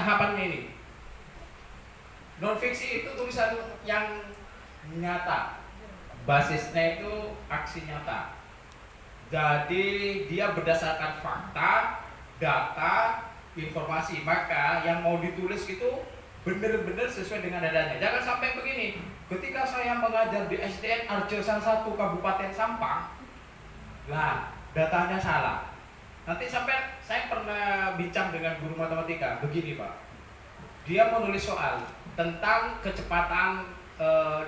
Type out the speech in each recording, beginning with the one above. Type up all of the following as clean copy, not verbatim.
tahapannya ini. Non fiksi itu tulisan yang nyata, basisnya itu aksi nyata. Jadi dia berdasarkan fakta, data, informasi. Maka yang mau ditulis itu benar-benar sesuai dengan adanya. Jangan sampai begini, ketika saya mengajar di SDN Arjosan 1 Kabupaten Sampang, lah datanya salah. Nanti sampai saya pernah bincang dengan guru matematika, begini Pak, dia menulis soal tentang kecepatan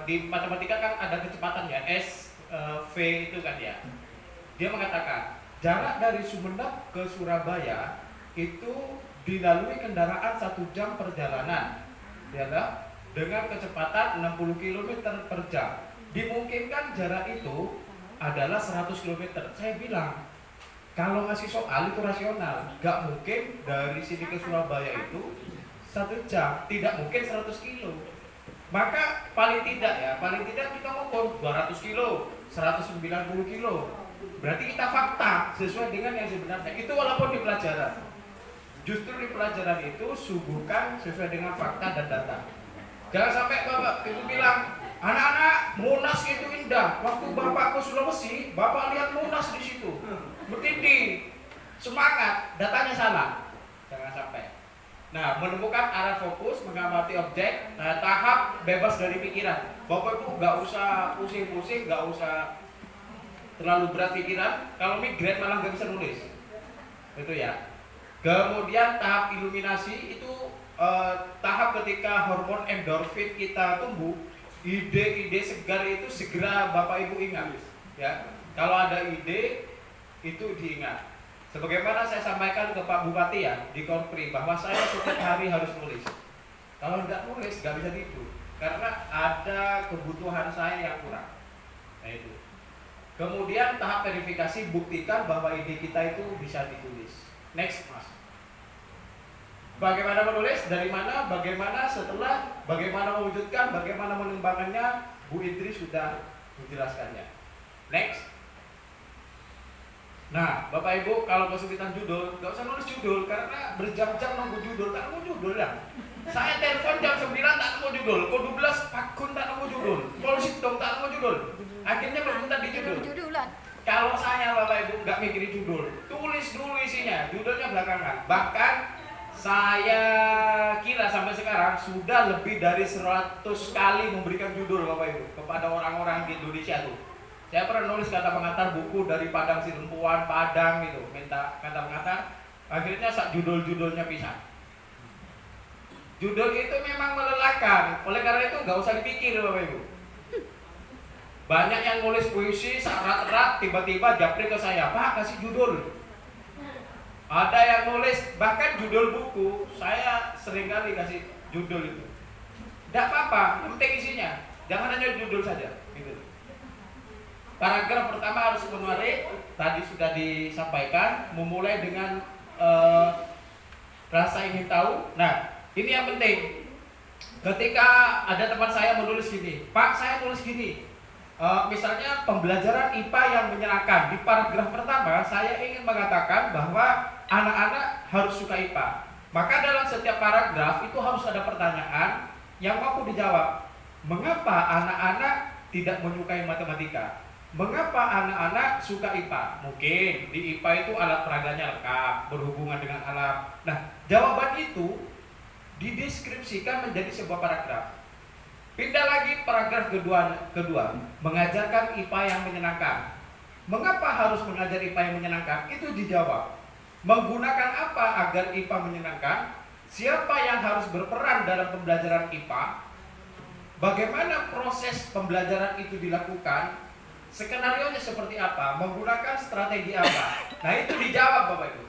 di matematika kan ada kecepatan ya, V itu kan ya. Dia mengatakan jarak dari Sumeneb ke Surabaya itu dilalui kendaraan 1 jam perjalanan, ya kan? Dengan kecepatan 60 km per jam. Dimungkinkan jarak itu adalah 100 km. Saya bilang, kalau ngasih soal itu rasional, nggak mungkin dari sini ke Surabaya itu 1 jam, tidak mungkin 100 kilo. Maka paling tidak kita ngukur 200 kilo, 190 kilo. Berarti kita fakta sesuai dengan yang sebenarnya. Itu walaupun di pelajaran. Justru di pelajaran itu suguhkan sesuai dengan fakta dan data. Jangan sampai Bapak itu bilang, anak-anak Monas itu indah. Waktu Bapak ke Sulawesi, Bapak lihat Monas di situ. Bertindih, semangat, datanya salah. Jangan sampai. Nah, menemukan arah fokus, mengamati objek, tahap bebas dari pikiran. Bapak Ibu nggak usah pusing-pusing, nggak usah terlalu berat pikiran. Kalau migrain malah nggak bisa nulis. Itu ya. Kemudian tahap iluminasi itu tahap ketika hormon endorfin kita tumbuh, ide-ide segar itu segera Bapak Ibu ingat. Ya, kalau ada ide itu diingat. Sebagaimana saya sampaikan ke Pak Bupati ya di Korpri bahwa saya setiap hari harus nulis. Kalau nggak nulis nggak bisa tidur karena ada kebutuhan saya yang kurang. Nah itu. Kemudian tahap verifikasi, buktikan bahwa ide kita itu bisa ditulis. Next Mas. Bagaimana menulis, dari mana, bagaimana setelah, bagaimana mewujudkan, bagaimana mengembangkannya, Bu Idri sudah menjelaskannya. Next. Nah, Bapak Ibu kalau kesulitan judul, nggak usah nulis judul karena berjam-jam nunggu judul, tak nemu judul ya. Saya telepon jam 9 tak nemu judul, kok 12 Pak Gun tak nemu judul, polisi dong tak nemu judul. Akhirnya berhenti di judul. Kalau saya Bapak Ibu nggak mikirin judul, tulis dulu isinya, judulnya belakangan. Bahkan saya kira sampai sekarang sudah lebih dari 100 kali memberikan judul Bapak Ibu kepada orang-orang di Indonesia tuh. Saya pernah nulis kata pengantar buku dari Padang Sidempuan, Padang gitu, minta kata pengantar. Akhirnya judul-judulnya pisah. Judul itu memang melelahkan, oleh karena itu nggak usah dipikir Bapak Ibu. Banyak yang nulis puisi, syarat-syarat, tiba-tiba japri ke saya, Pak kasih judul. Ada yang nulis, bahkan judul buku, saya seringkali kasih judul itu. Tidak apa-apa, yang penting isinya, jangan hanya judul saja. Gitu. Paragraf pertama harus menarik, tadi sudah disampaikan, memulai dengan rasa ingin tahu. Nah, ini yang penting. Ketika ada teman saya menulis gini, Pak saya nulis gini, misalnya pembelajaran IPA yang menyenangkan. Di paragraf pertama saya ingin mengatakan bahwa anak-anak harus suka IPA. Maka dalam setiap paragraf itu harus ada pertanyaan yang mampu dijawab. Mengapa anak-anak tidak menyukai matematika? Mengapa anak-anak suka IPA? Mungkin di IPA itu alat peraganya lengkap, berhubungan dengan alam. Nah, jawaban itu dideskripsikan menjadi sebuah paragraf. Pindah lagi paragraf kedua, mengajarkan IPA yang menyenangkan. Mengapa harus mengajar IPA yang menyenangkan? Itu dijawab. Menggunakan apa agar IPA menyenangkan? Siapa yang harus berperan dalam pembelajaran IPA? Bagaimana proses pembelajaran itu dilakukan? Skenarionya seperti apa? Menggunakan strategi apa? Nah itu dijawab Bapak Ibu.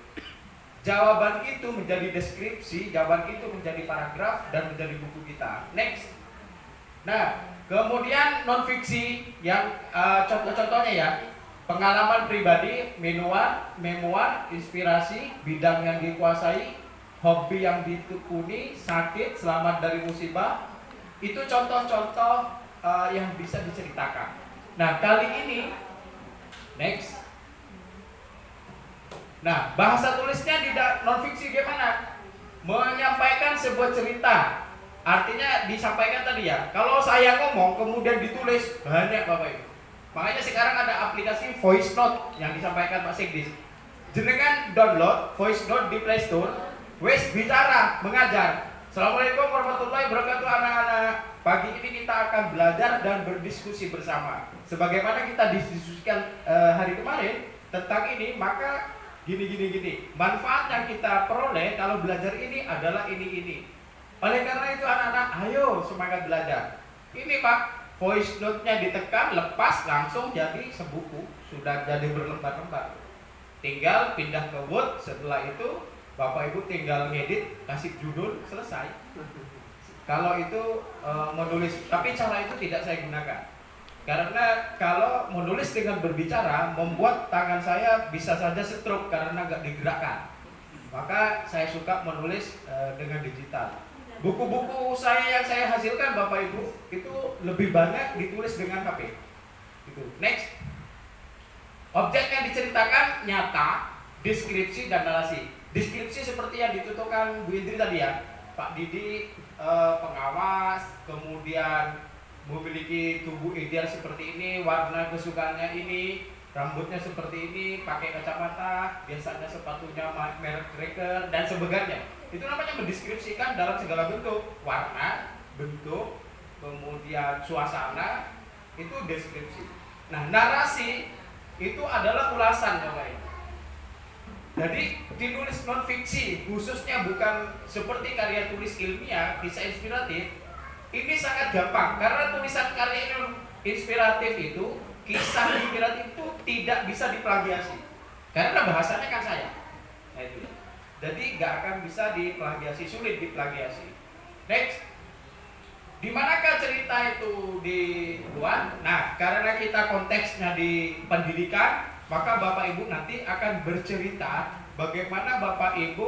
Jawaban itu menjadi deskripsi, jawaban itu menjadi paragraf dan menjadi buku kita. Next. Nah, kemudian non fiksi yang contoh-contohnya ya, pengalaman pribadi, memoir, inspirasi, bidang yang dikuasai, hobi yang ditekuni, sakit, selamat dari musibah. Itu contoh-contoh yang bisa diceritakan. Nah, kali ini next. Nah, bahasa tulisnya di non fiksi gimana? Menyampaikan sebuah cerita. Artinya disampaikan tadi ya. Kalau saya ngomong kemudian ditulis, banyak Bapak Ibu. Makanya sekarang ada aplikasi voice note yang disampaikan Pak Sigdis. Jenengan download voice note di Play Store, wes bicara, mengajar. Assalamualaikum warahmatullahi wabarakatuh anak-anak. Pagi ini kita akan belajar dan berdiskusi bersama. Sebagaimana kita diskusikan hari kemarin tentang ini, maka gini. Manfaat yang kita peroleh kalau belajar ini adalah ini. Oleh karena itu anak-anak, ayo semangat belajar. Ini Pak, voice note-nya ditekan, lepas, langsung jadi sebuku. Sudah jadi berlembar-lembar. Tinggal pindah ke Word, setelah itu Bapak Ibu tinggal ngedit, kasih judul, selesai. Kalau itu menulis, tapi cara itu tidak saya gunakan. Karena kalau menulis dengan berbicara, membuat tangan saya bisa saja stroke karena nggak digerakkan. Maka saya suka menulis dengan digital. Buku-buku saya yang saya hasilkan Bapak Ibu, itu lebih banyak ditulis dengan HP. Gitu. Next. Objek yang diceritakan nyata, deskripsi dan narasi. Deskripsi seperti yang dituturkan Bu Indri tadi ya, Pak Didi pengawas, kemudian memiliki tubuh ideal seperti ini, warna kesukaannya ini, rambutnya seperti ini, pakai kacamata, biasanya sepatunya merek Tracker dan sebagainya. Itu namanya mendeskripsikan dalam segala bentuk, warna, bentuk, kemudian suasana, itu deskripsi. Nah, narasi itu adalah ulasan Bapak Ibu. Jadi ditulis non fiksi, khususnya bukan seperti karya tulis ilmiah, kisah inspiratif, ini sangat gampang karena tulisan karya inspiratif itu, kisah inspiratif itu tidak bisa diplagiasi karena bahasanya kan saya. Nah, itu. Jadi nggak akan bisa diplagiasi, sulit diplagiasi. Next, di manakah cerita itu dibuat? Nah, karena kita konteksnya di pendidikan, maka Bapak Ibu nanti akan bercerita bagaimana Bapak Ibu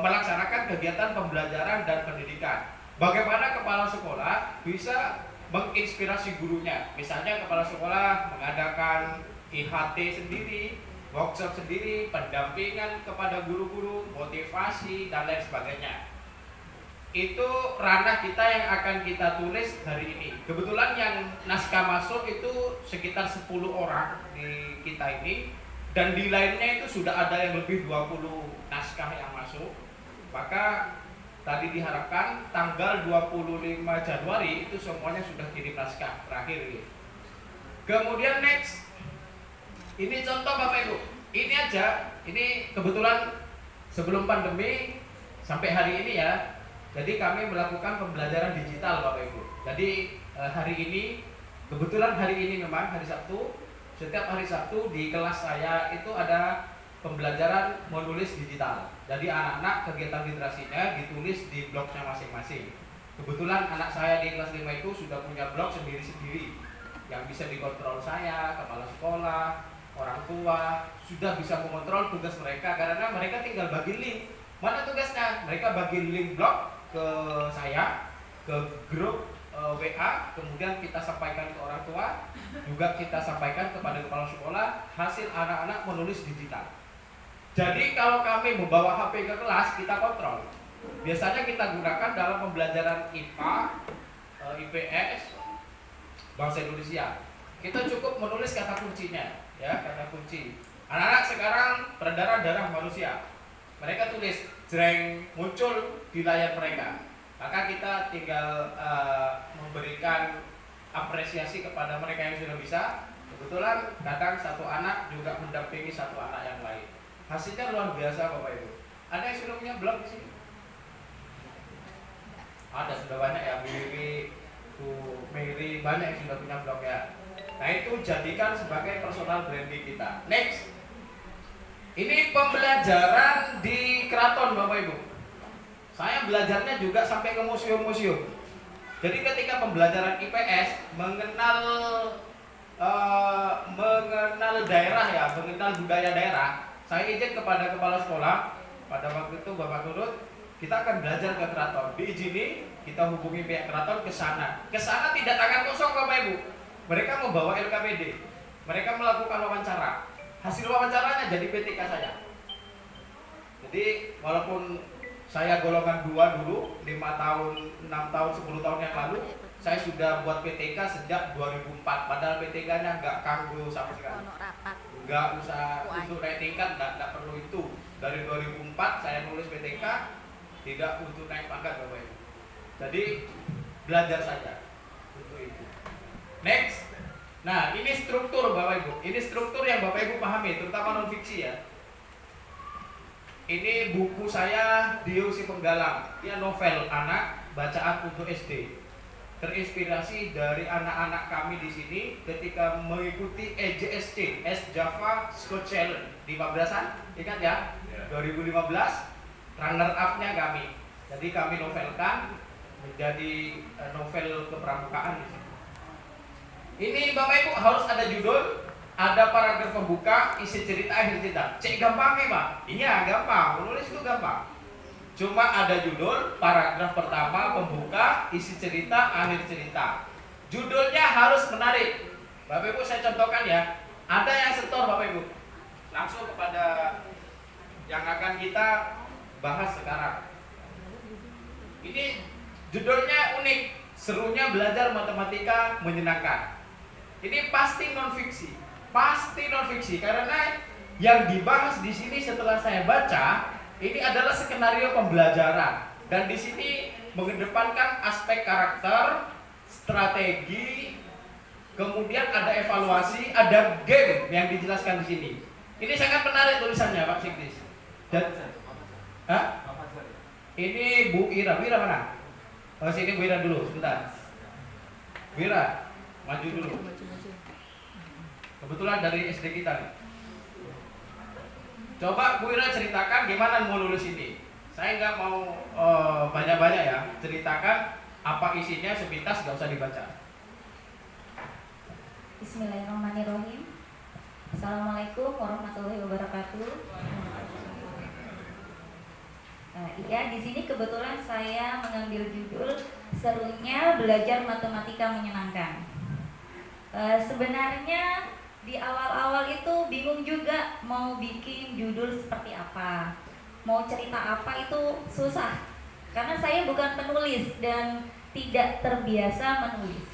melaksanakan kegiatan pembelajaran dan pendidikan. Bagaimana kepala sekolah bisa menginspirasi gurunya. Misalnya kepala sekolah mengadakan IHT sendiri, workshop sendiri, pendampingan kepada guru-guru, motivasi dan lain sebagainya. Itu ranah kita yang akan kita tulis hari ini. Kebetulan yang naskah masuk itu sekitar 10 orang di kita ini, dan di lainnya itu sudah ada yang lebih 20 naskah yang masuk. Maka tadi diharapkan tanggal 25 Januari itu semuanya sudah kirim naskah terakhir gitu. Kemudian next, ini contoh Bapak Ibu. Ini aja, ini kebetulan sebelum pandemi sampai hari ini ya. Jadi kami melakukan pembelajaran digital Bapak Ibu. Jadi hari ini, kebetulan hari ini memang hari Sabtu, setiap hari Sabtu di kelas saya itu ada pembelajaran menulis digital. Jadi anak-anak kegiatan literasinya ditulis di blognya masing-masing. Kebetulan anak saya di kelas 5 itu sudah punya blog sendiri-sendiri yang bisa dikontrol saya, kepala sekolah, orang tua, sudah bisa mengontrol tugas mereka karena mereka tinggal bagi link. Mana tugasnya? Mereka bagi link blog ke saya, ke grup WA, kemudian kita sampaikan ke orang tua, juga kita sampaikan kepada kepala sekolah hasil anak-anak menulis digital. Jadi kalau kami membawa HP ke kelas, kita kontrol. Biasanya kita gunakan dalam pembelajaran IPA, IPS, Bahasa Indonesia. Kita cukup menulis kata kuncinya, ya, kata kunci. Anak-anak sekarang peredaran darah manusia. Mereka tulis, jreng, muncul di layar mereka. Maka kita tinggal memberikan apresiasi kepada mereka yang sudah bisa. Kebetulan kadang satu anak juga mendampingi satu anak yang lain. Hasilnya luar biasa Bapak Ibu. Ada yang sudah punya blog di sini? Ada, sudah banyak ya. Mary banyak yang sudah punya blog ya. Nah itu jadikan sebagai personal branding kita. Next. Ini pembelajaran di keraton Bapak Ibu. Saya belajarnya juga sampai ke museum-museum. Jadi ketika pembelajaran IPS mengenal daerah ya, mengenal budaya daerah, saya izin kepada kepala sekolah pada waktu itu Bapak Turut, kita akan belajar ke keraton. Diizini, kita hubungi pihak keraton ke sana. Ke sana tidak tangan kosong Bapak Ibu. Mereka membawa LKPD. Mereka melakukan wawancara. Hasil wawancaranya jadi PTK saya. Jadi walaupun saya golongan 2 dulu, 5 tahun, 6 tahun, 10 tahun yang lalu saya sudah buat PTK sejak 2004. Padahal PTK-nya nggak kanggo sama sekali, nggak usah untuk naik tingkat, nggak perlu itu. Dari 2004 saya nulis PTK, tidak untuk naik pangkat Bapak Ibu. Jadi belajar saja untuk itu. Next. Nah, ini struktur Bapak Ibu. Ini struktur yang Bapak Ibu pahami, terutama non fiksi ya. Ini buku saya Dio Si Penggalang. Dia novel anak, bacaan untuk SD. Terinspirasi dari anak-anak kami di sini ketika mengikuti EJSC, S Java Scott Challenge di Pabrasan, ingat ya? 2015 runner up-nya kami. Jadi kami novelkan menjadi novel kepramukaan di sini. Ini Bapak Ibu harus ada judul, ada paragraf pembuka, isi cerita, akhir cerita. Cek gampangnya Pak? Iya gampang, menulis itu gampang. Cuma ada judul, paragraf pertama, pembuka, isi cerita, akhir cerita. Judulnya harus menarik. Bapak Ibu saya contohkan ya. Ada yang setor Bapak Ibu. Langsung kepada yang akan kita bahas sekarang. Ini judulnya unik, serunya belajar matematika menyenangkan. Ini pasti non fiksi, karena yang dibahas di sini setelah saya baca ini adalah skenario pembelajaran, dan di sini mengedepankan aspek karakter, strategi, kemudian ada evaluasi, ada game yang dijelaskan di sini. Ini sangat menarik tulisannya Pak Sigdis. Dan, ini Bu Ira mana? Oh sini Bu Ira dulu, sebentar. Bu Ira, maju dulu. Kebetulan dari SD kita nih. Coba Bu Ira ceritakan gimana mau lulus ini. Saya nggak mau banyak-banyak ya. Ceritakan apa isinya sepintas, nggak usah dibaca. Bismillahirrahmanirrahim. Assalamualaikum warahmatullahi wabarakatuh. Iya, di sini kebetulan saya mengambil judul serunya belajar matematika menyenangkan. Sebenarnya di awal-awal itu bingung juga mau bikin judul seperti apa, mau cerita apa itu susah, karena saya bukan penulis dan tidak terbiasa menulis.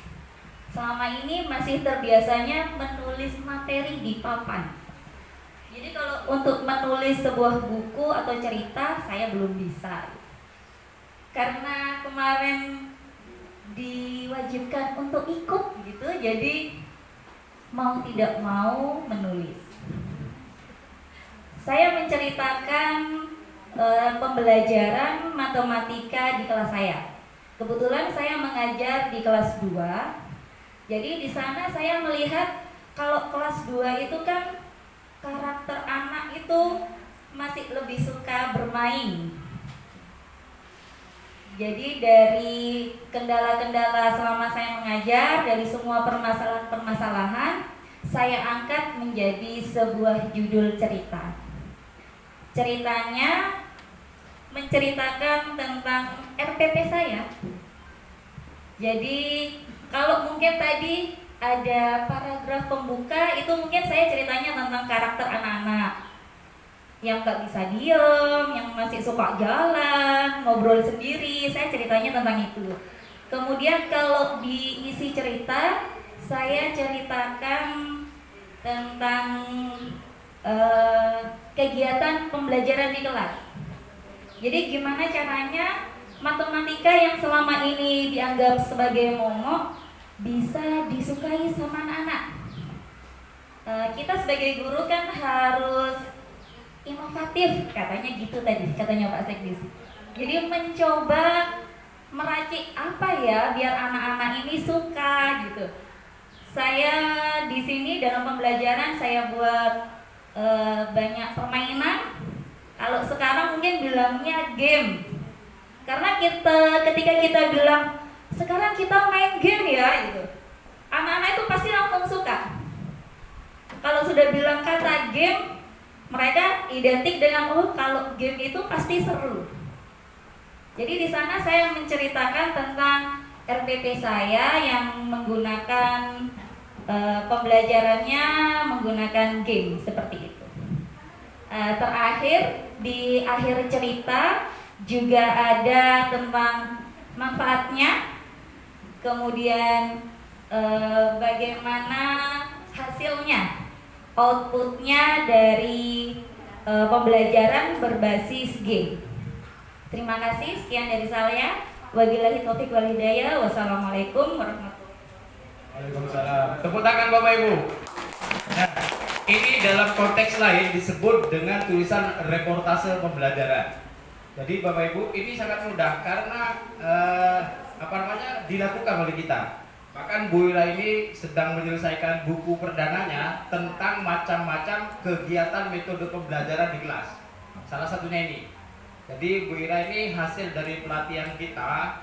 Selama ini masih terbiasanya menulis materi di papan. Jadi kalau untuk menulis sebuah buku atau cerita saya belum bisa. Karena kemarin diwajibkan untuk ikut gitu, jadi mau tidak mau menulis. Saya menceritakan pembelajaran matematika di kelas saya. Kebetulan saya mengajar di kelas 2. Jadi di sana saya melihat kalau kelas 2 itu kan karakter anak itu masih lebih suka bermain. Jadi dari kendala-kendala selama saya mengajar, dari semua permasalahan-permasalahan, saya angkat menjadi sebuah judul cerita. Ceritanya menceritakan tentang RPP saya. Jadi kalau mungkin tadi ada paragraf pembuka, itu mungkin saya ceritanya tentang karakter anak-anak yang gak bisa diem, yang masih suka jalan, ngobrol sendiri. Saya ceritanya tentang itu. Kemudian kalau di isi cerita, saya ceritakan tentang kegiatan pembelajaran di kelas. Jadi gimana caranya matematika yang selama ini dianggap sebagai momok bisa disukai sama anak-anak. Kita sebagai guru kan harus inovatif, katanya gitu tadi, katanya Pak Sekdis. Jadi mencoba meracik apa ya biar anak-anak ini suka gitu. Saya di sini dalam pembelajaran saya buat banyak permainan. Kalau sekarang mungkin bilangnya game. Karena ketika kita bilang sekarang kita main game ya gitu, anak-anak itu pasti langsung suka. Kalau sudah bilang kata game, mereka identik dengan kalau game itu pasti seru. Jadi di sana saya menceritakan tentang RPP saya yang menggunakan pembelajarannya menggunakan game seperti itu. Terakhir di akhir cerita juga ada tentang manfaatnya, kemudian bagaimana hasilnya, outputnya dari pembelajaran berbasis game. Terima kasih, sekian dari saya. Wabillahi taufiq wal hidayah. Wassalamualaikum warahmatullahi wabarakatuh. Waalaikumsalam. Tepuk tangan Bapak Ibu. Nah, ini dalam konteks lain disebut dengan tulisan reportase pembelajaran. Jadi Bapak Ibu, ini sangat mudah karena dilakukan oleh kita. Bahkan Bu Ira ini sedang menyelesaikan buku perdananya tentang macam-macam kegiatan metode pembelajaran di kelas. Salah satunya ini. Jadi Bu Ira ini hasil dari pelatihan kita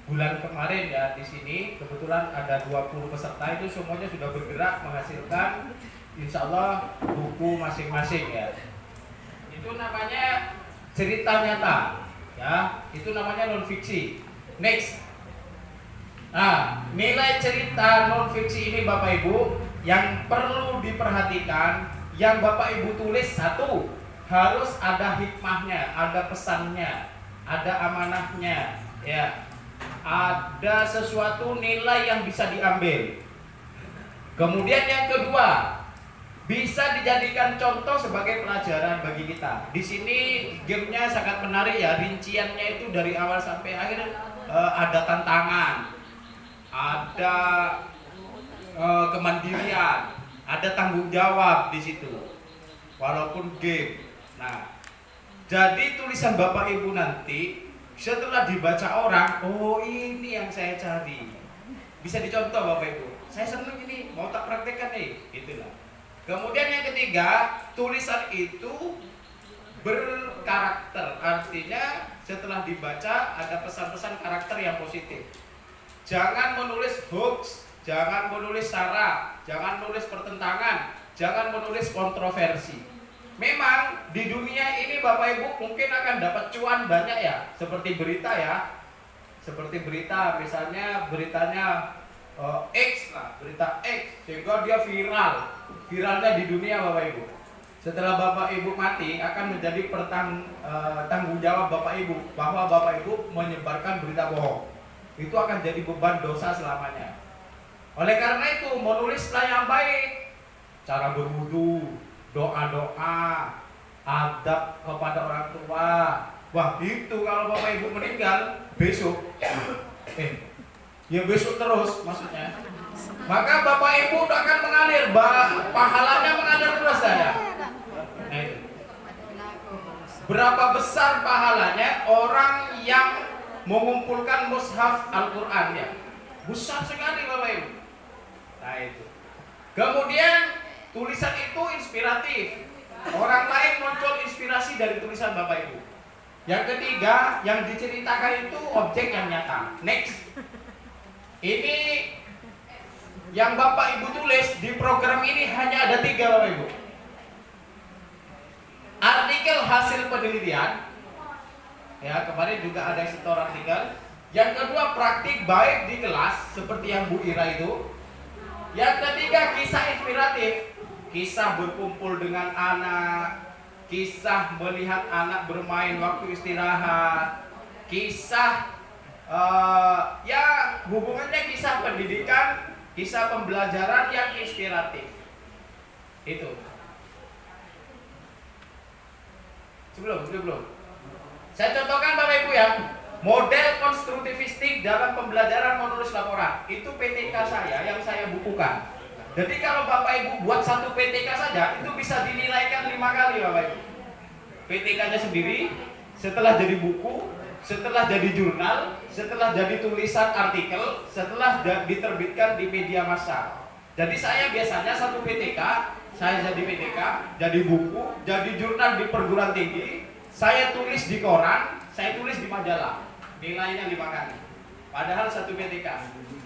bulan kemarin ya di sini. Kebetulan ada 20 peserta, itu semuanya sudah bergerak menghasilkan insya Allah buku masing-masing ya. Itu namanya cerita nyata ya, itu namanya non fiksi. Next. Nah, nilai cerita non fiksi ini Bapak Ibu yang perlu diperhatikan, yang Bapak Ibu tulis, satu, harus ada hikmahnya, ada pesannya, ada amanahnya, ya, ada sesuatu nilai yang bisa diambil. Kemudian yang kedua, bisa dijadikan contoh sebagai pelajaran bagi kita. Di sini gamenya sangat menarik ya, rinciannya itu dari awal sampai akhir ada tantangan, ada kemandirian, ada tanggung jawab di situ, walaupun game. Nah, jadi tulisan Bapak Ibu nanti setelah dibaca orang, oh ini yang saya cari. Bisa dicontoh Bapak Ibu. Saya senang ini, mau tak praktekkan nih, itulah. Kemudian yang ketiga, tulisan itu berkarakter, artinya setelah dibaca ada pesan-pesan karakter yang positif. Jangan menulis hoax, jangan menulis sara, jangan menulis pertentangan, jangan menulis kontroversi. Memang di dunia ini Bapak Ibu mungkin akan dapat cuan banyak ya, seperti berita ya. Seperti berita, misalnya beritanya X lah, berita X, sehingga dia viral. Viralnya di dunia Bapak Ibu. Setelah Bapak Ibu mati akan menjadi tanggung jawab Bapak Ibu bahwa Bapak Ibu menyebarkan berita bohong. Itu akan jadi beban dosa selamanya. Oleh karena itu menulislah yang baik, cara berwudu, doa-doa, adab kepada orang tua. Wah itu kalau Bapak Ibu meninggal besok, ya besok terus maksudnya. Maka Bapak Ibu akan mengalir, pahalanya mengalir terus saja. Nah itu. Berapa besar pahalanya orang yang mengumpulkan mushaf Al-Quran ya? Besar sekali Bapak Ibu. Nah itu. Kemudian tulisan itu inspiratif. Orang lain muncul inspirasi dari tulisan Bapak Ibu. Yang ketiga, yang diceritakan itu objek yang nyata. Next. Ini yang Bapak Ibu tulis di program ini hanya ada 3 Bapak Ibu. Artikel hasil penelitian. Ya, kemarin juga ada setor artikel. Yang kedua, praktik baik di kelas seperti yang Bu Ira itu. Yang ketiga, kisah inspiratif. Kisah berkumpul dengan anak, kisah melihat anak bermain waktu istirahat, kisah ya hubungannya kisah pendidikan, kisah pembelajaran yang inspiratif. Itu. Sebelum. Saya contohkan Bapak Ibu ya, model konstruktivistik dalam pembelajaran menulis laporan. Itu PTK saya yang saya bukukan. Jadi kalau Bapak Ibu buat satu PTK saja, itu bisa dinilaikan 5 kali Bapak Ibu. PTK-nya sendiri, setelah jadi buku, setelah jadi jurnal, setelah jadi tulisan artikel, setelah diterbitkan di media massa. Jadi saya biasanya satu PTK, saya jadi PTK, jadi buku, jadi jurnal di perguruan tinggi, saya tulis di koran, saya tulis di majalah. Nilainya 5 kali. Padahal satu PTK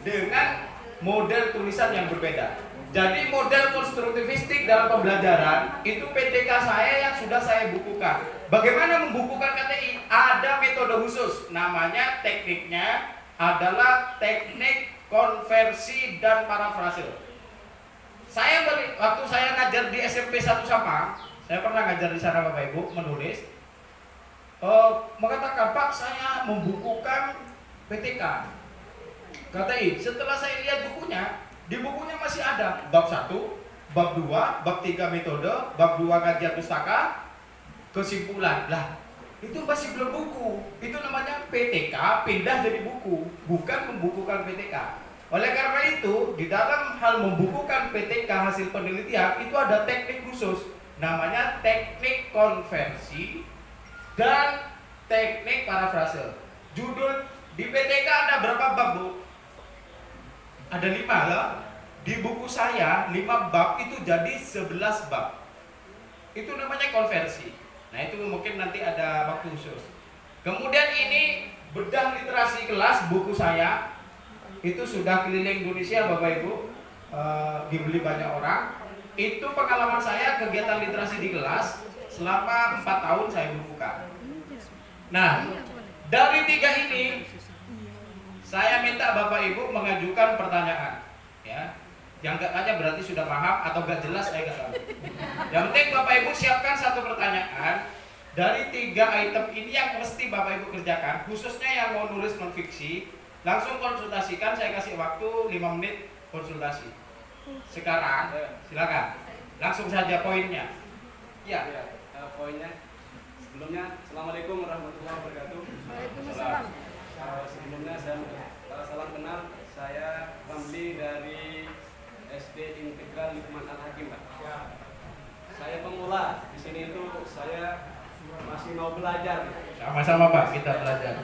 dengan model tulisan yang berbeda. Jadi model konstruktivistik dalam pembelajaran itu PTK saya yang sudah saya bukukan. Bagaimana membukukan KTI? Ada metode khusus, namanya tekniknya adalah teknik konversi dan parafrase. Waktu saya ngajar di SMP 1 Sampang, saya pernah ngajar di sana Bapak Ibu menulis. mengatakan, Pak, saya membukukan PTK. Kata I, setelah saya lihat bukunya, di bukunya masih ada bab 1, bab 2, bab 3 metode, bab 2 kajian pustaka, kesimpulan. Lah, itu masih belum buku. Itu namanya PTK pindah jadi buku, bukan membukukan PTK. Oleh karena itu, di dalam hal membukukan PTK hasil penelitian itu ada teknik khusus, namanya teknik konversi dan teknik parafrase. Judul di PTK ada berapa bab, Bu? Ada 5 loh. Di buku saya 5 bab itu jadi 11 bab. Itu namanya konversi. Nah, itu mungkin nanti ada waktu khusus. Kemudian ini bedah literasi kelas buku saya. Itu sudah keliling Indonesia, Bapak Ibu. Dibeli banyak orang. Itu pengalaman saya kegiatan literasi di kelas selama 4 tahun saya bukukan. Nah, dari 3 ini saya minta Bapak Ibu mengajukan pertanyaan, ya. Yang gak tanya berarti sudah paham atau gak jelas, saya gak tahu. Yang penting Bapak Ibu siapkan satu pertanyaan dari 3 item ini yang mesti Bapak Ibu kerjakan, khususnya yang mau nulis non fiksi, langsung konsultasikan. Saya kasih waktu 5 menit konsultasi. Sekarang silakan, langsung saja poinnya. Ya, Poinnya. Sebelumnya, Assalamualaikum warahmatullahi wabarakatuh. Waalaikumsalam. Sebelumnya saya salam kenal, saya Ramli dari SD Integral Lukman Al-Hakim, Pak. Saya pemula di sini itu, saya masih mau belajar. sama-sama Pak, kita belajar.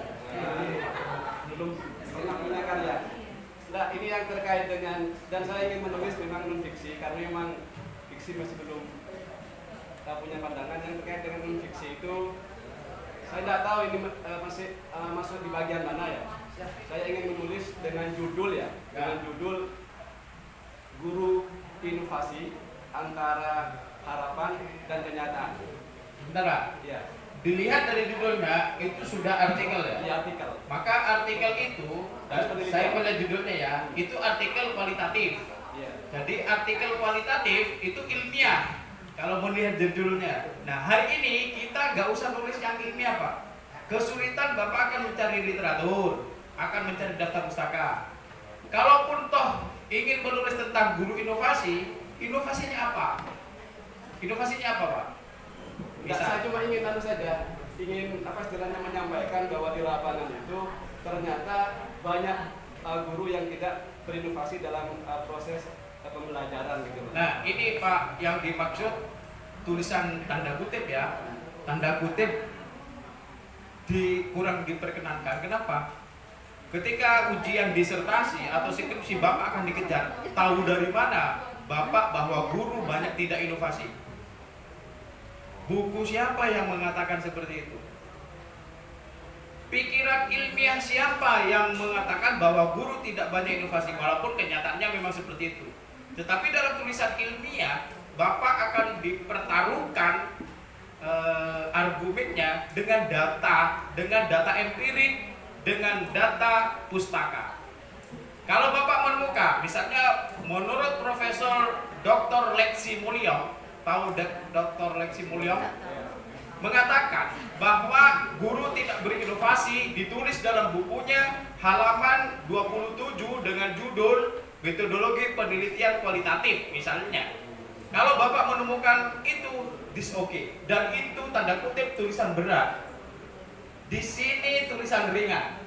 Belum pernah punya karya. Nah, ini yang terkait dengan, dan saya ingin menulis memang non fiksi karena memang fiksi masih belum kita punya pandangan. Yang terkait dengan non fiksi itu saya tidak tahu ini masih masuk di bagian mana ya. Saya ingin menulis dengan judul ya, dengan judul Guru Inovasi Antara Harapan dan Kenyataan. Bentar Pak, Ya, dilihat dari judulnya itu sudah artikel ya. di artikel. Maka artikel itu, saya melihat judulnya ya, itu artikel kualitatif. Iya. Jadi artikel kualitatif itu ilmiah. Kalau melihat judulnya. Nah, hari ini kita nggak usah nulis yang ilmiah, Pak. Kesulitan Bapak akan mencari literatur, akan mencari daftar pustaka. Kalaupun toh ingin menulis tentang guru inovasi, inovasinya apa? Inovasinya apa, Pak? Bisa. Saya cuma ingin saja, ingin istilahnya menyampaikan bahwa di lapangan itu ternyata banyak guru yang tidak berinovasi dalam proses pembelajaran gitu. Nah, ini Pak yang dimaksud tulisan tanda kutip ya. Tanda kutip kurang diperkenankan. Kenapa? Ketika ujian disertasi atau skripsi Bapak akan dikejar. Tahu dari mana Bapak bahwa guru banyak tidak inovasi? Buku siapa yang mengatakan seperti itu? Pikiran ilmiah siapa yang mengatakan bahwa guru tidak banyak inovasi? Walaupun kenyataannya memang seperti itu. Tetapi dalam tulisan ilmiah, Bapak akan dipertaruhkan argumennya dengan data empirik, dengan data pustaka. Kalau Bapak menemukan, misalnya menurut Profesor Dr. Lexi Mulyom, tahu Dr. Lexi Mulyom? Mengatakan bahwa guru tidak berinovasi, ditulis dalam bukunya halaman 27 dengan judul Metodologi Penelitian Kualitatif misalnya. Kalau Bapak menemukan itu disoke dan itu tanda kutip tulisan berat. Di sini tulisan ringan.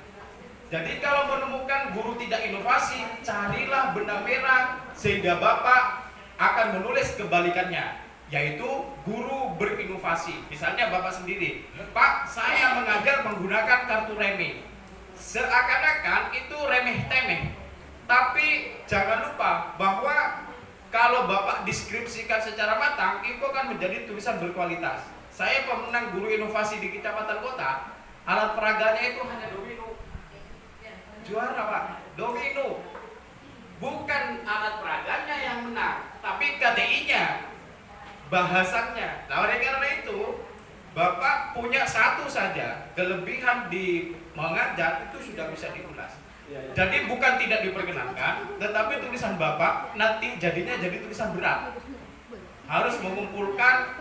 Jadi kalau menemukan guru tidak inovasi, carilah benang merah sehingga Bapak akan menulis kebalikannya, yaitu guru berinovasi. Misalnya Bapak sendiri, Pak, saya mengajar menggunakan kartu reme. Seakan-akan itu remeh-temeh. Tapi jangan lupa bahwa kalau Bapak deskripsikan secara matang, itu akan menjadi tulisan berkualitas. Saya pemenang guru inovasi di Kecamatan Kota, alat peraganya itu hanya domino. Juara Pak, domino. Bukan alat peraganya yang menang, tapi KTI-nya, bahasannya. Nah, oleh karena itu, Bapak punya satu saja kelebihan di mengajar itu sudah bisa diulas. Jadi bukan tidak diperkenankan, tetapi tulisan Bapak nanti jadinya jadi tulisan berat. Harus mengumpulkan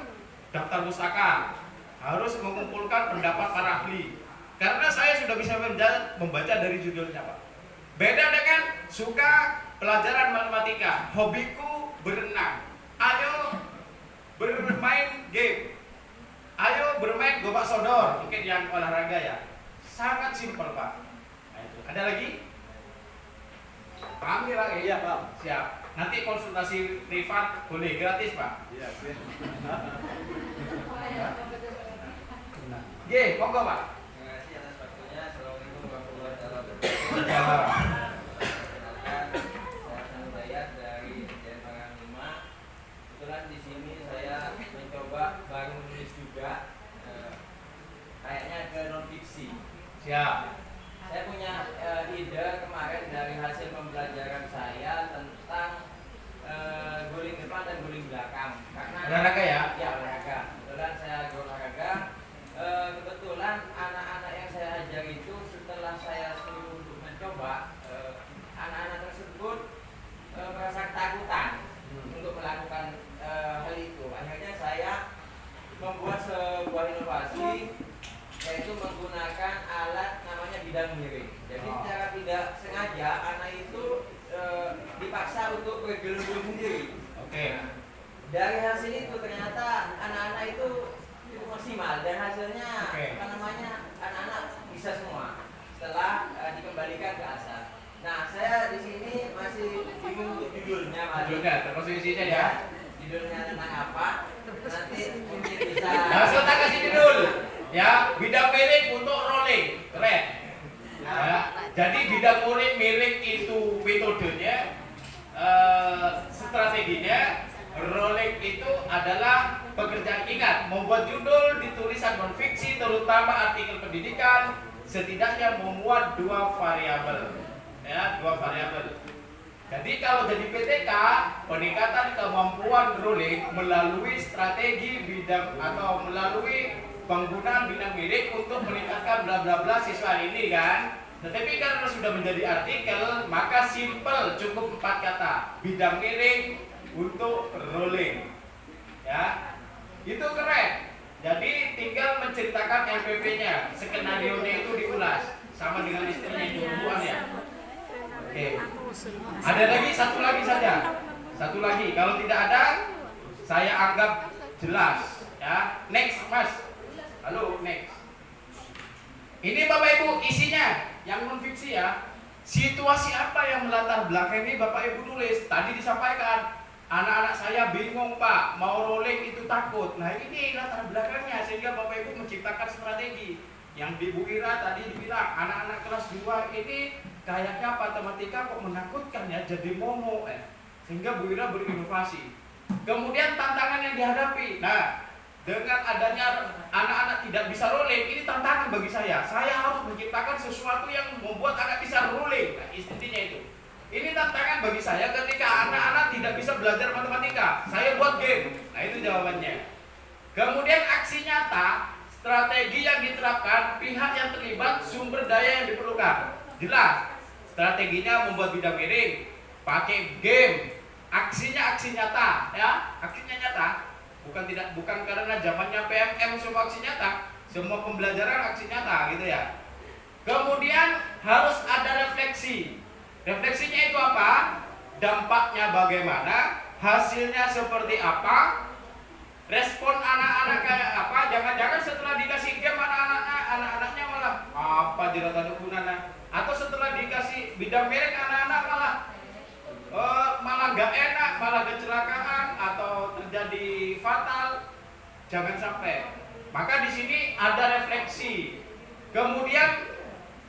daftar pustaka, harus mengumpulkan pendapat para ahli. Karena saya sudah bisa membaca dari judulnya, Pak. Beda dengan suka pelajaran matematika, hobiku berenang. Ayo bermain game. Ayo bermain gobak sodor, mungkin yang olahraga ya. Sangat simpel, Pak. Nah, itu. Ada lagi? Paham ya, Pak? Iya, paham. Siap. Nanti konsultasi privat boleh gratis, Pak. Iya, siap. G, monggo, Pak. Terima kasih atas waktunya. Assalamualaikum warahmatullahi wabarakatuh. Waalaikumsalam. Saya Sanudayat dari Jalan Pangan 5. Kebetulan di sini saya mencoba baru menulis juga, kayaknya ke non fiksi. Siap. Saya punya ide kemarin dari hasil pembelajaran saya tentang guling depan dan guling belakang. Karena Olahraga ya? Ya, olahraga. Kebetulan saya olahraga. Kebetulan anak-anak yang saya ajar itu setelah saya suruh untuk mencoba, anak-anak tersebut merasa ketakutan untuk melakukan hal itu. Akhirnya saya membuat sebuah inovasi, yaitu menggunakan alat namanya bidang miring. Jadi secara tidak sengaja anak itu dipaksa untuk bergelung-gelung sendiri. Oke. Nah, dari hasil itu ternyata anak-anak itu cukup maksimal dan hasilnya anak-anak bisa semua setelah dikembalikan ke asal. Nah, saya di sini masih bingung untuk judulnya, Mas. Judulnya, termasuk isinya ya. Judulnya tentang apa? Nanti mungkin bisa. Nah, saya kasih judul. Ya, bidang miring untuk rolling. Keren. Ya, jadi bidang miring itu metodenya, strateginya. Rolling itu adalah pekerjaan. Ingat, membuat judul di tulisan non-fiksi terutama artikel pendidikan setidaknya memuat 2 variabel. Ya, 2 variabel. Jadi kalau jadi PTK, peningkatan kemampuan rolling melalui strategi bidang atau melalui penggunaan bidang miring untuk meningkatkan bla bla bla siswa ini kan. Tetapi karena sudah menjadi artikel, maka simple, cukup 4 kata. Bidang miring untuk rolling. Ya. Itu keren. Jadi tinggal menceritakan LPP-nya, skenario-nya itu diulas sama dengan istrinya duluan ya. Oke. Ada lagi, satu lagi saja. Satu lagi. Kalau tidak ada, saya anggap jelas. Ya. Next, Mas. Halo, next. Ini Bapak Ibu isinya yang non fiksi ya. Situasi apa yang melatar belakang ini Bapak Ibu nulis? Tadi disampaikan. Anak-anak saya bingung, Pak, mau rolling itu takut. Nah, ini latar belakangnya sehingga Bapak Ibu menciptakan strategi. Yang di Bu Ira tadi dibilang anak-anak kelas 2 ini kayaknya matematika kok menakutkan ya, jadi momo sehingga Bu Ira berinovasi. Kemudian tantangan yang dihadapi. Nah, dengan adanya anak-anak tidak bisa rolling, ini tantangan bagi saya. Saya harus menciptakan sesuatu yang membuat anak bisa rolling. Nah, intinya itu. Ini tantangan bagi saya ketika anak-anak tidak bisa belajar matematika. Saya buat game. Nah, itu jawabannya. Kemudian aksi nyata, strategi yang diterapkan, pihak yang terlibat, sumber daya yang diperlukan. Jelas. Strateginya membuat bidang miring, pakai game. Aksinya aksi nyata, ya. Aksinya nyata. Bukan karena zamannya PMM semua aksi nyata. Semua pembelajaran aksi nyata gitu ya. Kemudian harus ada refleksi. Refleksinya itu apa? Dampaknya bagaimana? Hasilnya seperti apa? Respon anak-anak kayak apa? Jangan-jangan setelah dikasih game anak-anaknya malah apa jeratan gunanya? Atau setelah dikasih bidang miring anak-anak malah nggak enak, malah kecelakaan atau terjadi fatal. Jangan sampai. Maka di sini ada refleksi. Kemudian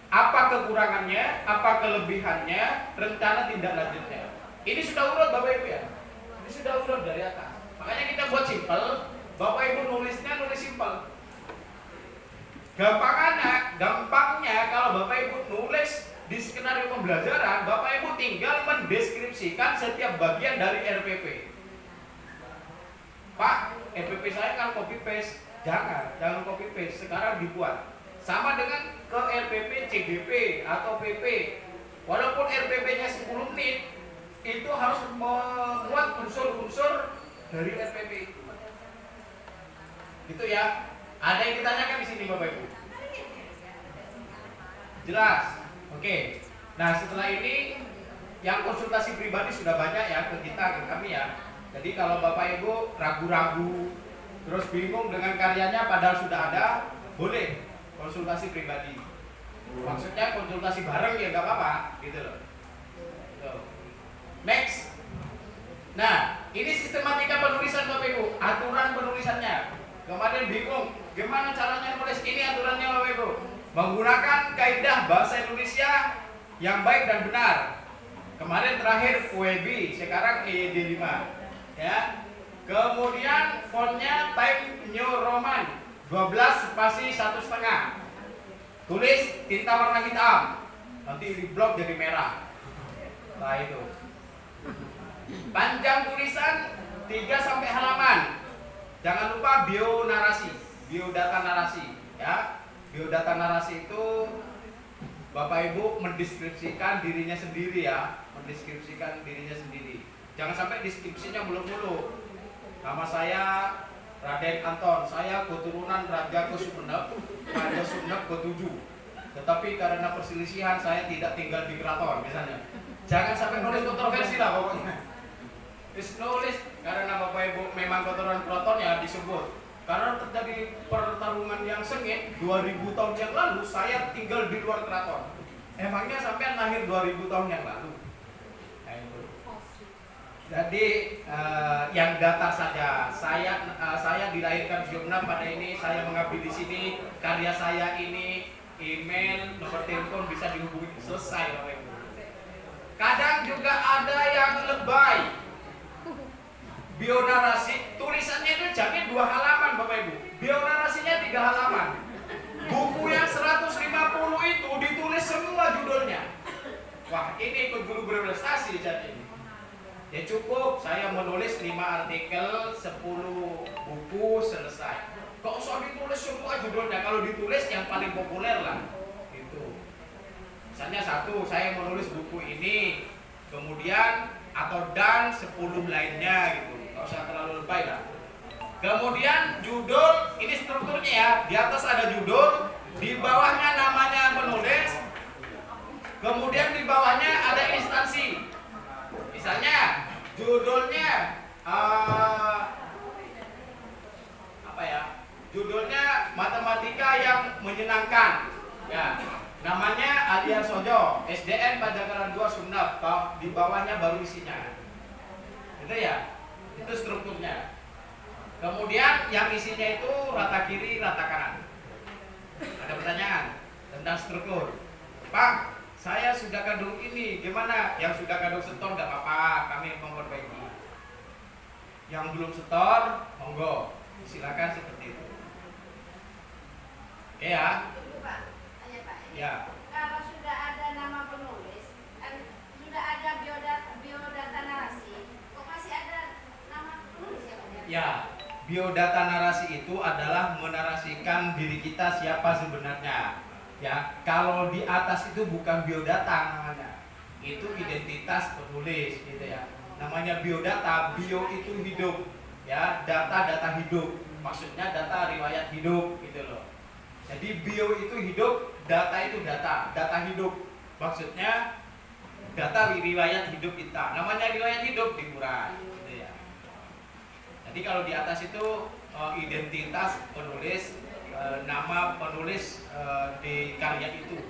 apa kekurangannya, apa kelebihannya, rencana tindak lanjutnya. Ini sudah urut Bapak Ibu ya. Ini sudah urut dari atas. Makanya kita buat simpel. Bapak Ibu nulisnya nulis simpel. Gampangnya kalau Bapak Ibu nulis di skenario pembelajaran, Bapak Ibu tinggal mendeskripsikan setiap bagian dari RPP. Pak, RPP saya kan copy paste. Jangan copy paste. Sekarang dibuat. Sama dengan ke RPP, CGP atau PP. Walaupun RPP-nya 10 menit, itu harus membuat unsur-unsur dari RPP itu. Gitu ya. Ada yang ditanyakan di sini Bapak Ibu? Jelas? Oke. Nah setelah ini yang konsultasi pribadi sudah banyak ya ke kita, ke kami ya. Jadi kalau Bapak Ibu ragu-ragu, terus bingung dengan karyanya padahal sudah ada, boleh konsultasi pribadi. Maksudnya konsultasi bareng ya gak apa-apa gitu loh. Tuh. Next. Nah ini sistematika penulisan Bapak Ibu, aturan penulisannya. Kemarin bingung, gimana caranya nulis, ini aturannya Bapak Ibu. Menggunakan kaidah bahasa Indonesia yang baik dan benar. Kemarin terakhir UEB, sekarang EYD 5 ya. Kemudian fontnya Times New Roman 12 spasi 1,5. Tulis tinta warna hitam, nanti di blok jadi merah. Nah itu. Panjang tulisan 3 sampai halaman. Jangan lupa bionarasi, biodata narasi ya. Biodata narasi itu Bapak Ibu mendeskripsikan dirinya sendiri ya, mendeskripsikan dirinya sendiri. Jangan sampai deskripsinya mulu-mulu. Nama saya Raden Anton, saya keturunan Raja Kesumenep, Raja Sumenep ke-7. Tetapi karena perselisihan saya tidak tinggal di keraton misalnya. Jangan sampai nulis kontroversi lah pokoknya. Nulis karena Bapak Ibu memang keturunan keraton ya disebut. Karena terjadi pertarungan yang sengit 2000 tahun yang lalu saya tinggal di luar keraton. Emangnya sampai lahir 2000 tahun yang lalu? Nah, itu. Jadi yang data saja. Saya dilahirkan di Jogja pada ini, saya mengabdi di sini, karya saya ini, email, nomor telepon bisa dihubungi, selesai Bapak Ibu. Kadang juga ada yang lebay. Bionarasi tulisannya itu jamin 2 halaman Bapak Ibu. Bionarasinya 3 halaman. Buku yang 150 itu ditulis semua judulnya. Wah, ini ikut guru berprestasi jadi ini. Ya cukup saya menulis 5 artikel, 10 buku selesai. Kok usah ditulis semua judulnya? Kalau ditulis yang paling populer lah. Itu. Misalnya satu, saya menulis buku ini, kemudian atau dan 10 lainnya gitu. Nggak usah terlalu lebay lah. Kemudian judul, ini strukturnya ya. Di atas ada judul, di bawahnya namanya penulis, kemudian di bawahnya ada instansi. Misalnya judulnya apa ya? Judulnya matematika yang menyenangkan. Ya, namanya Adia Sojo, SDN Pajakaran 2 Sumenep. Di bawahnya baru isinya. Itu ya. Itu strukturnya. Kemudian yang isinya itu rata kiri, rata kanan. Ada pertanyaan tentang struktur. Pak, saya sudah kandung ini, gimana? Yang sudah kandung setor nggak apa-apa, kami memperbaiki. Yang belum setor, monggo, silakan seperti itu. Ya. Pak, tanya Pak. Ya. Kalau sudah ada nama penulis, sudah ada biodata narasi, kok masih ada nama penulis ya Pak? Ya, biodata narasi itu adalah menarasikan diri kita siapa sebenarnya. Ya, kalau di atas itu bukan biodata namanya. Itu identitas penulis gitu ya. Namanya biodata, bio itu hidup. Ya, data hidup. Maksudnya data riwayat hidup gitu loh. Jadi bio itu hidup, data itu data hidup. Maksudnya data riwayat hidup kita. Namanya riwayat hidup dimulai gitu ya. Jadi kalau di atas itu identitas penulis, nama penulis di karya itu.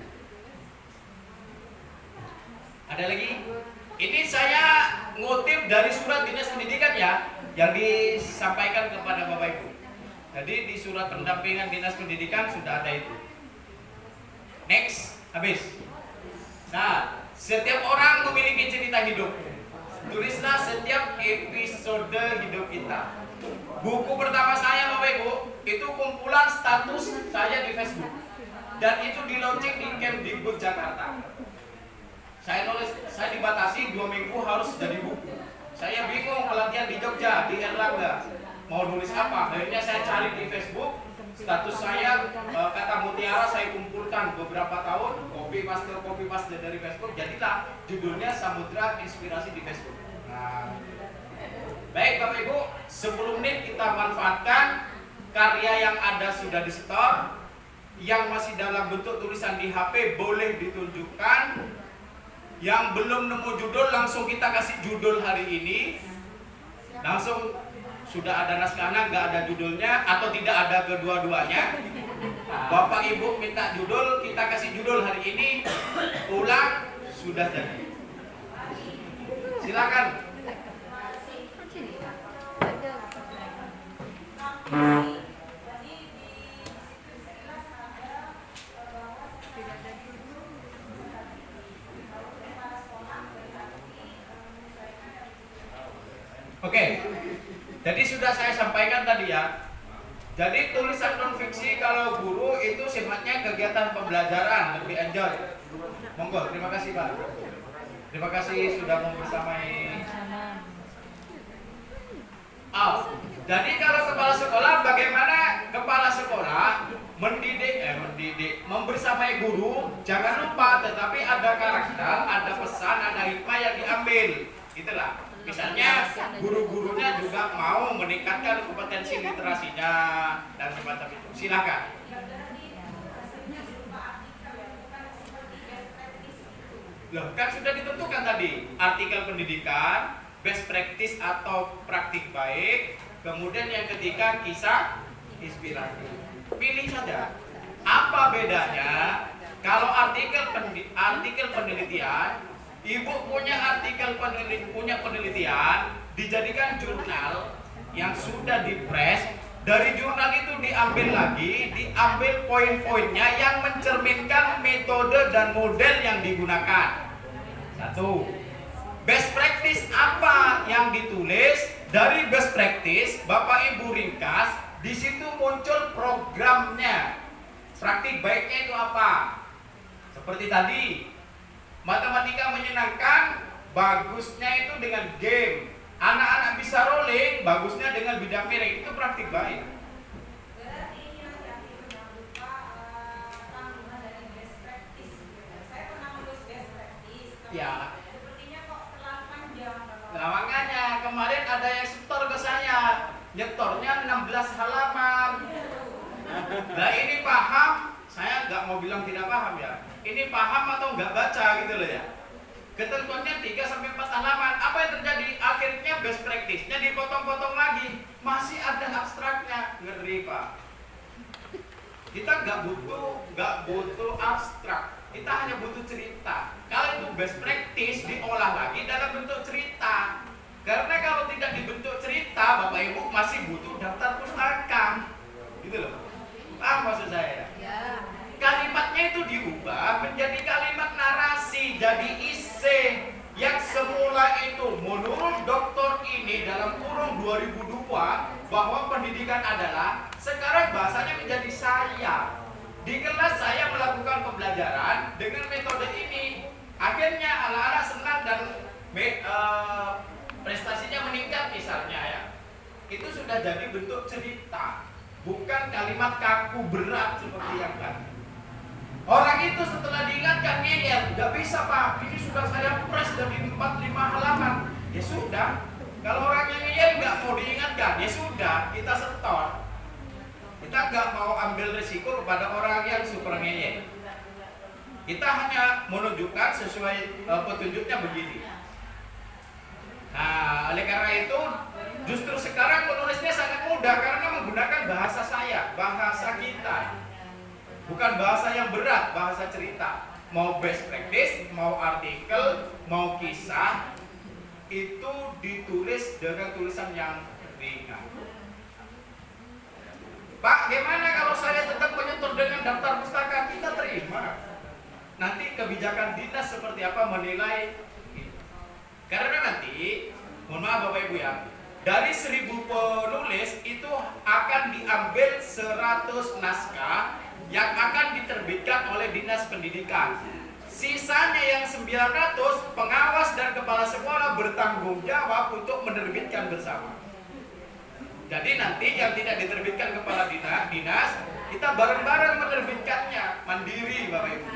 Ada lagi? Ini saya ngutip dari surat Dinas Pendidikan ya, yang disampaikan kepada Bapak Ibu. Jadi di surat pendampingan Dinas Pendidikan sudah ada itu. Next, habis. Nah, setiap orang memiliki cerita hidup. Tulislah setiap episode hidup kita. Buku pertama saya Bapak Ibu, itu kumpulan status saya di Facebook. Dan itu di launching di Kemdikbud Jakarta. Saya dibatasi 2 minggu harus jadi buku. Saya bingung pelatihan di Jogja, di Erlangga. Mau nulis apa? Akhirnya saya cari di Facebook, status saya kata mutiara saya kumpulkan beberapa tahun, copy paste dari Facebook, jadilah judulnya Samudra Inspirasi di Facebook. Nah, baik Bapak Ibu, 10 menit kita manfaatkan karya yang ada sudah disetor, yang masih dalam bentuk tulisan di HP boleh ditunjukkan, yang belum nemu judul langsung kita kasih judul hari ini, langsung sudah ada naskahnya nggak ada judulnya atau tidak ada kedua-duanya, Bapak Ibu minta judul, kita kasih judul hari ini, ulang, sudah jadi. Silakan. Oke, jadi sudah saya sampaikan tadi ya. Jadi tulisan non fiksi kalau guru itu sifatnya kegiatan pembelajaran, lebih enjoy. Monggo, terima kasih Pak. Terima kasih sudah mau bersamai. Oh, jadi kalau kepala sekolah, bagaimana kepala sekolah membersamai guru? Jangan lupa, tetapi ada karakter, ada pesan, ada hikmah yang diambil. Itulah. Misalnya guru-gurunya juga mau meningkatkan kompetensi literasinya dan semacam itu. Silakan. Loh, kan sudah ditentukan tadi artikel pendidikan, best practice atau praktik baik, kemudian yang ketiga kisah inspirasi. Pilih saja. Apa bedanya kalau artikel penelitian, Ibu punya penelitian dijadikan jurnal yang sudah di-press, dari jurnal itu diambil poin-poinnya yang mencerminkan metode dan model yang digunakan. Satu. Best practice apa yang ditulis? Dari best practice, Bapak Ibu ringkas, di situ muncul programnya. Praktik baiknya itu apa? Seperti tadi, matematika menyenangkan, bagusnya itu dengan game. Anak-anak bisa rolling, bagusnya dengan bidang miring. Itu praktik baik. Ya. Nah, makanya kemarin ada yang setor ke saya, nyetornya 16 halaman. Nah ini paham, saya nggak mau bilang tidak paham ya. Ini paham atau nggak baca gitu loh ya. Ketentuannya 3-4 halaman. Apa yang terjadi? Akhirnya best practice-nya dipotong-potong lagi. Masih ada abstraknya. Ngeri Pak. Kita nggak butuh abstrak. Kita hanya butuh cerita. Kalau itu best practice diolah lagi dalam bentuk cerita. Karena kalau tidak dibentuk cerita, Bapak Ibu masih butuh daftar pustaka. Gitu loh. Paham maksud saya? Ya. Kalimatnya itu diubah menjadi kalimat narasi, jadi isi yang semula itu menurut doktor ini dalam kurung 2002 bahwa pendidikan adalah, sekarang bahasanya menjadi saya. Di kelas saya melakukan pembelajaran dengan metode ini, akhirnya anak-anak senang dan prestasinya meningkat misalnya ya. Itu sudah jadi bentuk cerita, bukan kalimat kaku berat seperti yang tadi. Orang itu setelah diingatkan ngeyel, nggak bisa Pak, ini sudah saya press dari 4-5 halaman. Ya sudah, kalau orang yang ngeyel nggak mau diingatkan, ya sudah, kita setor. Kita nggak mau ambil risiko kepada orang yang super ngeyel. Kita hanya menunjukkan sesuai petunjuknya begini. Nah, oleh karena itu, justru sekarang menulisnya sangat mudah karena menggunakan bahasa saya, bahasa kita. Bukan bahasa yang berat, bahasa cerita. Mau best practice, mau artikel, mau kisah, itu ditulis dengan tulisan yang ringan. Pak, gimana kalau saya tetap menyetor dengan daftar pustaka? Kita terima. Nanti kebijakan dinas seperti apa menilai. Karena nanti, mohon maaf Bapak Ibu ya, dari 1000 penulis itu akan diambil 100 naskah yang akan diterbitkan oleh Dinas Pendidikan. Sisanya yang 900, pengawas dan kepala sekolah bertanggung jawab untuk menerbitkan bersama. Jadi nanti yang tidak diterbitkan kepala dinas, kita bareng-bareng menerbitkannya, mandiri Bapak Ibu.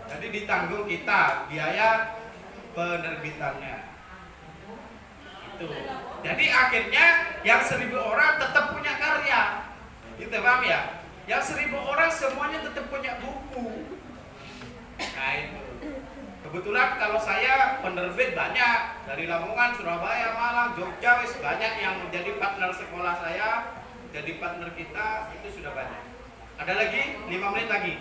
Jadi ditanggung kita biaya penerbitannya. Itu. Jadi akhirnya yang 1000 orang tetap punya karya. Gitu, paham ya? Yang 1000 orang semuanya tetap punya buku. Nah itu. Kebetulan kalau saya penerbit banyak dari Lamongan, Surabaya, Malang, Jogja, banyak yang menjadi partner sekolah saya, jadi partner kita itu sudah banyak. Ada lagi 5 menit lagi.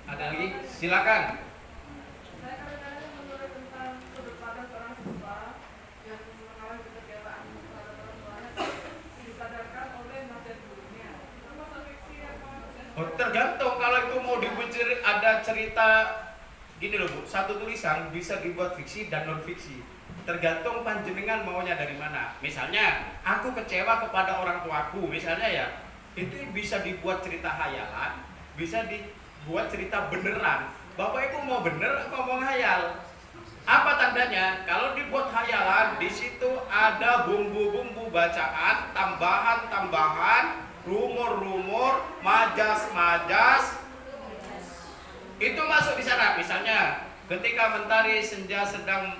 Ada lagi? Silakan. Saya kadang-kadang menulis tentang sudut pandang seorang siswa yang mengalami kekecewaan terhadap orang tuanya disadarkan oleh nasihat gurunya. Termasuk fiksi apa? Oh, tergantung kalau itu mau dibuat ada cerita gini loh Bu, satu tulisan bisa dibuat fiksi dan non fiksi. Tergantung panjenengan maunya dari mana. Misalnya, aku kecewa kepada orang tuaku, misalnya ya, itu bisa dibuat cerita hayalan, bisa dibuat cerita beneran. Bapak Ibu mau bener apa mau ngayal? Apa tandanya? Kalau dibuat hayalan, di situ ada bumbu-bumbu bacaan, tambahan-tambahan, rumor-rumor, majas-majas. Itu masuk di sana. Misalnya, ketika Mentari Senja sedang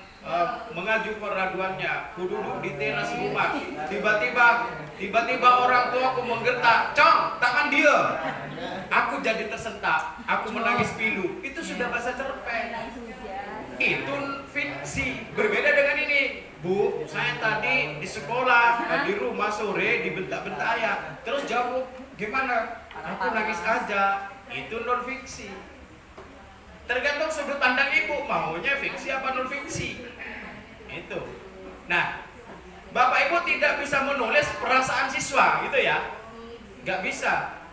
mengaju peraduannya, ku duduk di teras rumah, tiba-tiba orang tuaku menggertak, "Cong, tangan dia." Aku jadi tersentak, aku menangis pilu. Itu sudah bahasa cerpen. Itu fiksi. Berbeda dengan ini. Bu, saya tadi di sekolah, di rumah sore dibentak-bentak ayah. Terus jawab, gimana? Aku nangis aja. Itu non fiksi. Tergantung sudut pandang ibu, maunya fiksi apa non fiksi. Itu. Nah, Bapak Ibu tidak bisa menulis perasaan siswa, gitu ya? Gak bisa.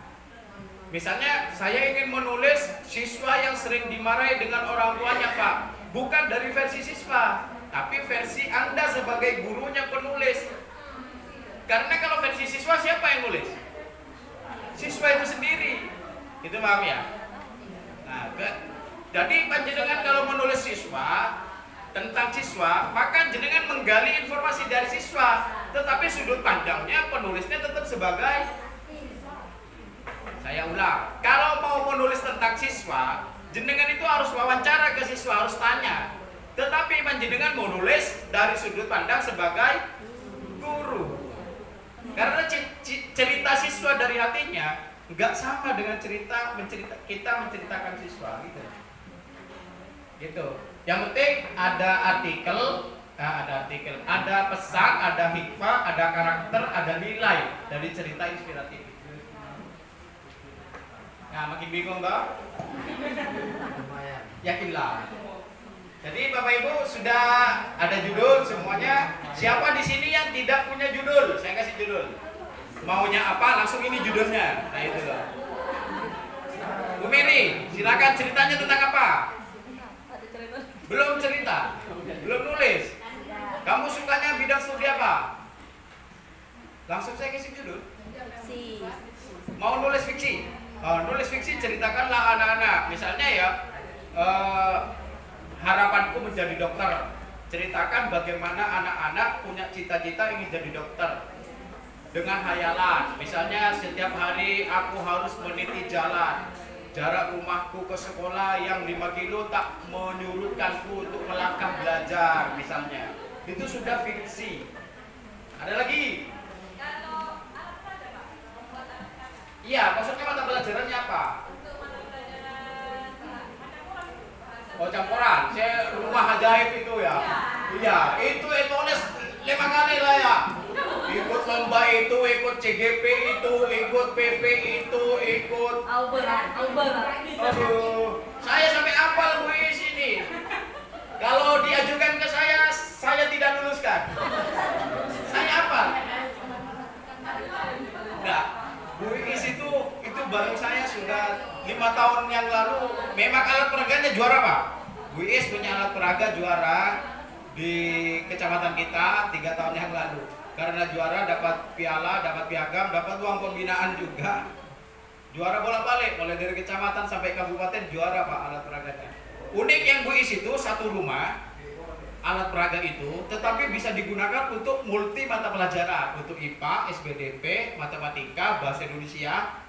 Misalnya, saya ingin menulis siswa yang sering dimarahi dengan orang tuanya, Pak. Bukan dari versi siswa, tapi versi Anda sebagai gurunya penulis. Karena kalau versi siswa, siapa yang nulis? Siswa itu sendiri. Itu paham ya? Nah, jadi panjenengan kalau menulis siswa tentang siswa, maka jenengan menggali informasi dari siswa, tetapi sudut pandangnya penulisnya tetap sebagai. Saya ulang, kalau mau menulis tentang siswa, jenengan itu harus wawancara ke siswa, harus tanya. Tetapi panjenengan mau nulis dari sudut pandang sebagai guru. Karena cerita siswa dari hatinya nggak sama dengan kita menceritakan siswa, gitu. Gitu. Yang penting ada artikel, ada pesan, ada hikmah, ada karakter, ada nilai dari cerita inspiratif. Nah, makin bingung toh? Yakinlah. Jadi Bapak Ibu sudah ada judul semuanya. Siapa di sini yang tidak punya judul? Saya kasih judul. Maunya apa? Langsung ini judulnya. Nah itu loh. Bu Mary, silakan ceritanya tentang apa? Belum cerita, belum nulis. Kamu sukanya bidang studi apa? Langsung saya kasih judul. Mau nulis fiksi? Nulis fiksi ceritakanlah anak-anak. Misalnya ya, harapanku menjadi dokter. Ceritakan bagaimana anak-anak punya cita-cita ingin jadi dokter. Dengan hayalan, misalnya setiap hari aku harus meniti jalan. Jarak rumahku ke sekolah yang 5 kilo tak menyurutkanku untuk melangkah belajar, misalnya. Itu sudah fiksi. Ada lagi? Iya, maksudnya mata pelajarannya apa? Oh, campuran. Saya rumah ajaib itu ya. Iya, itu tulis 5 kali lah ya. Ikut lomba itu, ikut CGP itu, ikut PP itu, ikut. Aduh, saya sampai hafal Bu Is ini. Kalau diajukan ke saya tidak luluskan. Saya hafal. Enggak. Bu Is itu bareng saya sudah 5 tahun yang lalu. Memang alat peraganya juara Pak. Bu Is punya alat peraga juara di kecamatan kita 3 tahun yang lalu. Karena juara dapat piala, dapat piagam, dapat uang pembinaan juga. Juara bolak-balik, mulai dari kecamatan sampai kabupaten juara Pak alat peraganya. Unik yang Bu Is itu satu rumah alat peraga itu, tetapi bisa digunakan untuk multi mata pelajaran, untuk IPA, SPDP, matematika, bahasa Indonesia.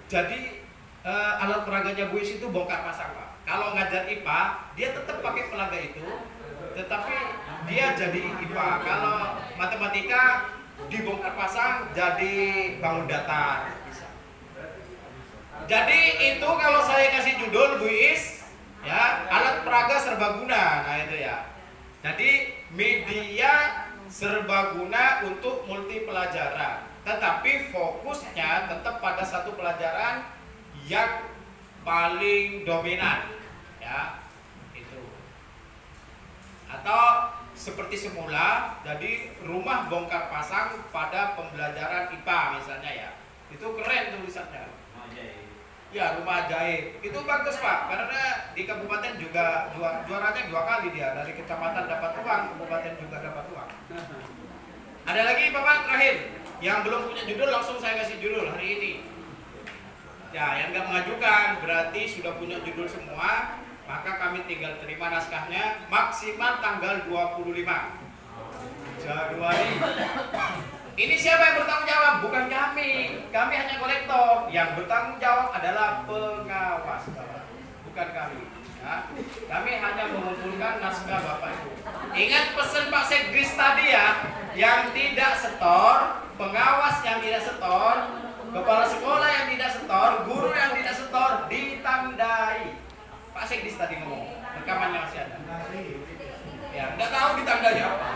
Jadi alat peraganya Bu Is itu bongkar pasang Pak. Kalau ngajar IPA, dia tetap pakai peraga itu, tetapi dia jadi IPA. Kalau matematika dibongkar pasang jadi bangun datar. Jadi itu kalau saya kasih judul Bu Is, ya, alat peraga serbaguna. Nah itu ya. Jadi media serbaguna untuk multi pelajaran, tetapi fokusnya tetap pada satu pelajaran yang paling dominan, ya, itu. Atau seperti semula, jadi rumah bongkar pasang pada pembelajaran IPA misalnya ya, itu keren tulisannya. Ya, rumah ajaib itu bagus Pak, karena di kabupaten juga juaranya 2 kali dia, dari kecamatan dapat uang, kabupaten juga dapat uang. Ada lagi Bapak terakhir yang belum punya judul, langsung saya kasih judul hari ini. Ya, yang nggak mengajukan berarti sudah punya judul semua, maka kami tinggal terima naskahnya maksimal tanggal 25 Januari. Ini siapa yang bertanggung jawab? Bukan kami. Kami hanya kolektor. Yang bertanggung jawab adalah pengawas, bukan kami. Ya. Kami hanya mengumpulkan naskah Bapak Ibu. Ingat pesan Pak Sekdis tadi ya, yang tidak setor, pengawas yang tidak setor, kepala sekolah yang tidak setor, guru yang tidak setor, ditandai. Pak Sekdis tadi ngomong, rekamannya masih ada. Ya, nggak tahu ditandanya apa.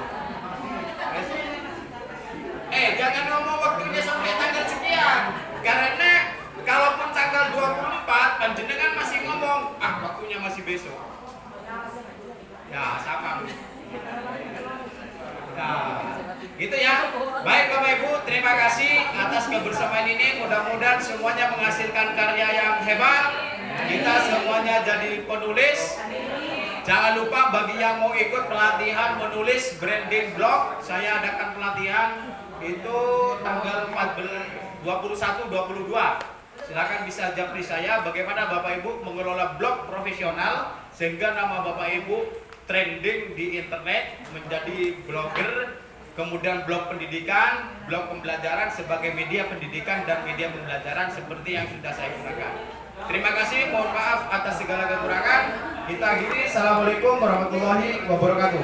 Jangan ngomong waktunya sampai tanggal sekian, karena kalaupun tanggal 24 panjenengan masih ngomong waktunya masih besok, ya sama. Nah, gitu ya. Baik Bapak Ibu, terima kasih atas kebersamaan ini. Mudah-mudahan semuanya menghasilkan karya yang hebat. Kita semuanya jadi penulis. Jangan lupa bagi yang mau ikut pelatihan menulis branding blog, saya adakan pelatihan itu tanggal 21-22. Silakan bisa japri saya bagaimana Bapak Ibu mengelola blog profesional sehingga nama Bapak Ibu trending di internet, menjadi blogger, kemudian blog pendidikan, blog pembelajaran sebagai media pendidikan dan media pembelajaran seperti yang sudah saya gunakan. Terima kasih, mohon maaf atas segala kekurangan. Kita akhiri. Assalamualaikum warahmatullahi wabarakatuh.